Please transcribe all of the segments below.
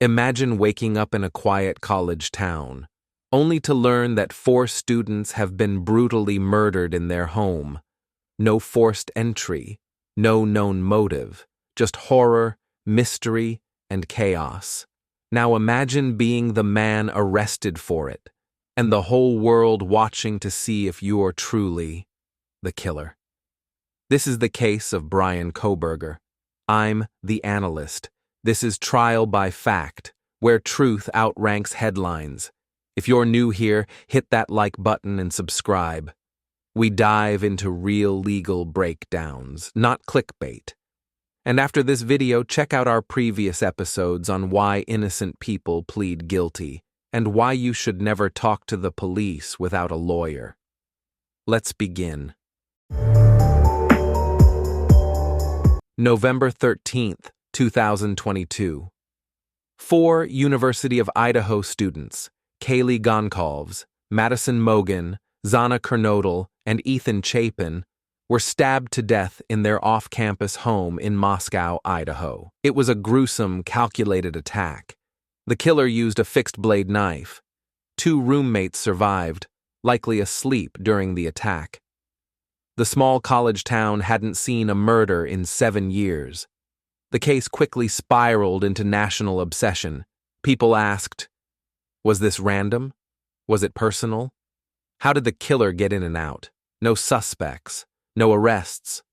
Imagine waking up in a quiet college town, only to learn that 4 students have been brutally murdered in their home. No forced entry, no known motive, just horror, mystery, and chaos. Now imagine being the man arrested for it, and the whole world watching to see if you're truly the killer. This is the case of Bryan Kohberger. I'm the Analyst. This is Trial by Fact, where truth outranks headlines. If you're new here, hit that like button and subscribe. We dive into real legal breakdowns, not clickbait. And after this video, check out our previous episodes on why innocent people plead guilty and why you should never talk to the police without a lawyer. Let's begin. November 13th, 2022. 4 University of Idaho students, Kaylee Goncalves, Madison Mogan, Zana Kernodle, and Ethan Chapin, were stabbed to death in their off-campus home in Moscow, Idaho. It was a gruesome, calculated attack. The killer used a fixed-blade knife. 2 roommates survived, likely asleep during the attack. The small college town hadn't seen a murder in 7 years. The case quickly spiraled into national obsession. People asked, was this random? Was it personal? How did the killer get in and out? No suspects. No arrests.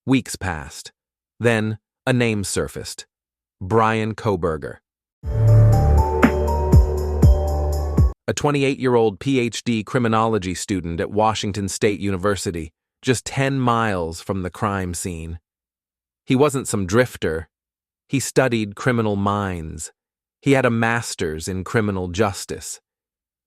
Weeks passed. Then, a name surfaced. Bryan Kohberger. A 28-year-old PhD criminology student at Washington State University, just 10 miles from the crime scene. He wasn't some drifter. He studied criminal minds. He had a master's in criminal justice.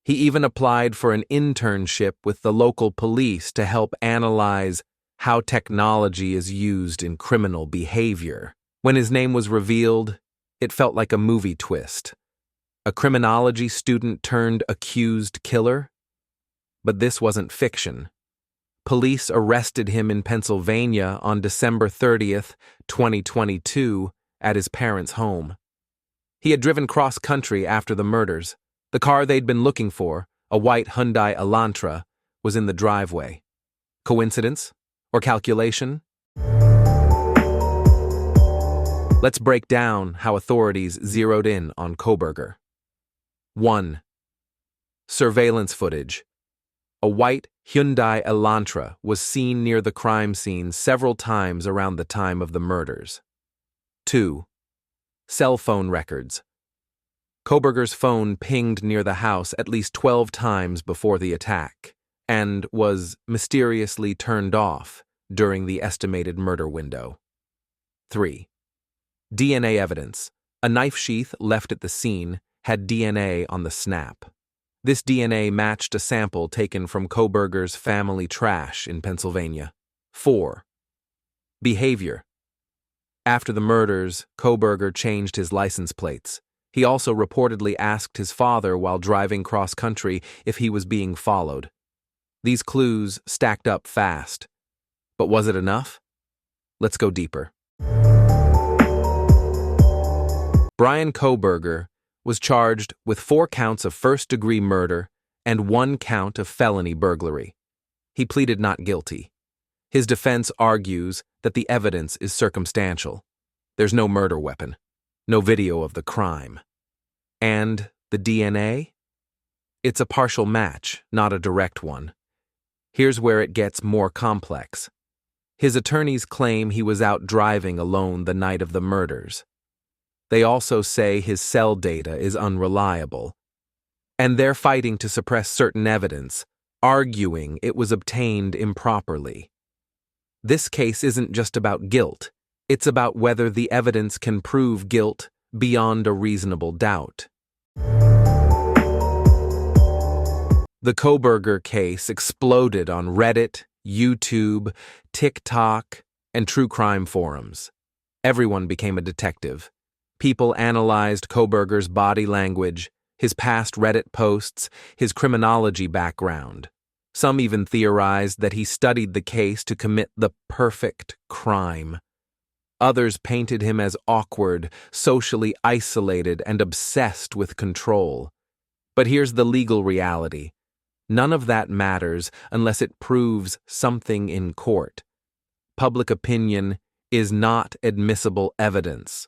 He even applied for an internship with the local police to help analyze how technology is used in criminal behavior. When his name was revealed, it felt like a movie twist. A criminology student turned accused killer? But this wasn't fiction. Police arrested him in Pennsylvania on December 30th, 2022, at his parents' home. He had driven cross-country after the murders. The car they'd been looking for, a white Hyundai Elantra, was in the driveway. Coincidence? Or calculation? Let's break down how authorities zeroed in on Kohberger. 1. Surveillance footage. A white Hyundai Elantra was seen near the crime scene several times around the time of the murders. 2. Cell phone records. Kohberger's phone pinged near the house at least 12 times before the attack, and was mysteriously turned off during the estimated murder window. 3. DNA evidence. A knife sheath left at the scene had DNA on the snap. This DNA matched a sample taken from Kohberger's family trash in Pennsylvania. 4. Behavior. After the murders, Kohberger changed his license plates. He also reportedly asked his father while driving cross-country if he was being followed. These clues stacked up fast. But was it enough? Let's go deeper. Bryan Kohberger was charged with 4 counts of first-degree murder and 1 count of felony burglary. He pleaded not guilty. His defense argues that the evidence is circumstantial. There's no murder weapon, no video of the crime. And the DNA? It's a partial match, not a direct one. Here's where it gets more complex. His attorneys claim he was out driving alone the night of the murders. They also say his cell data is unreliable. And they're fighting to suppress certain evidence, arguing it was obtained improperly. This case isn't just about guilt. It's about whether the evidence can prove guilt beyond a reasonable doubt. The Kohberger case exploded on Reddit, YouTube, TikTok, and true crime forums. Everyone became a detective. People analyzed Kohberger's body language, his past Reddit posts, his criminology background. Some even theorized that he studied the case to commit the perfect crime. Others painted him as awkward, socially isolated, and obsessed with control. But here's the legal reality. None of that matters unless it proves something in court. Public opinion is not admissible evidence.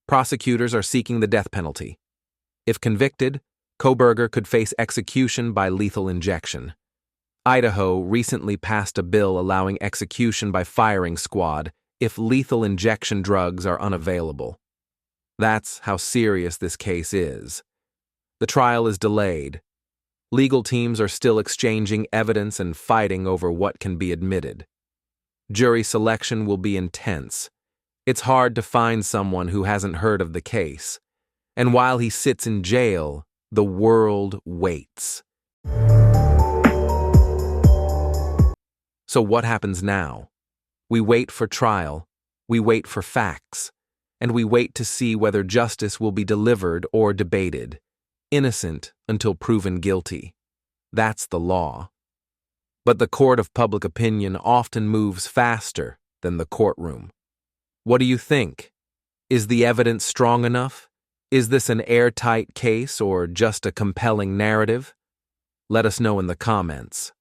Prosecutors are seeking the death penalty. If convicted, Kohberger could face execution by lethal injection. Idaho recently passed a bill allowing execution by firing squad if lethal injection drugs are unavailable. That's how serious this case is. The trial is delayed. Legal teams are still exchanging evidence and fighting over what can be admitted. Jury selection will be intense. It's hard to find someone who hasn't heard of the case. And while he sits in jail, the world waits. So what happens now? We wait for trial, we wait for facts, and we wait to see whether justice will be delivered or debated. Innocent until proven guilty. That's the law. But the court of public opinion often moves faster than the courtroom. What do you think? Is the evidence strong enough? Is this an airtight case or just a compelling narrative? Let us know in the comments.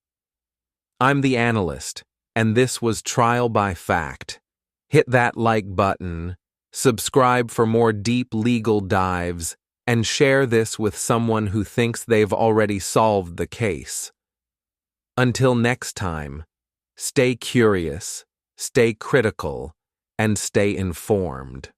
I'm the Analyst, and this was Trial by Fact. Hit that like button, subscribe for more deep legal dives, and share this with someone who thinks they've already solved the case. Until next time, stay curious, stay critical, and stay informed.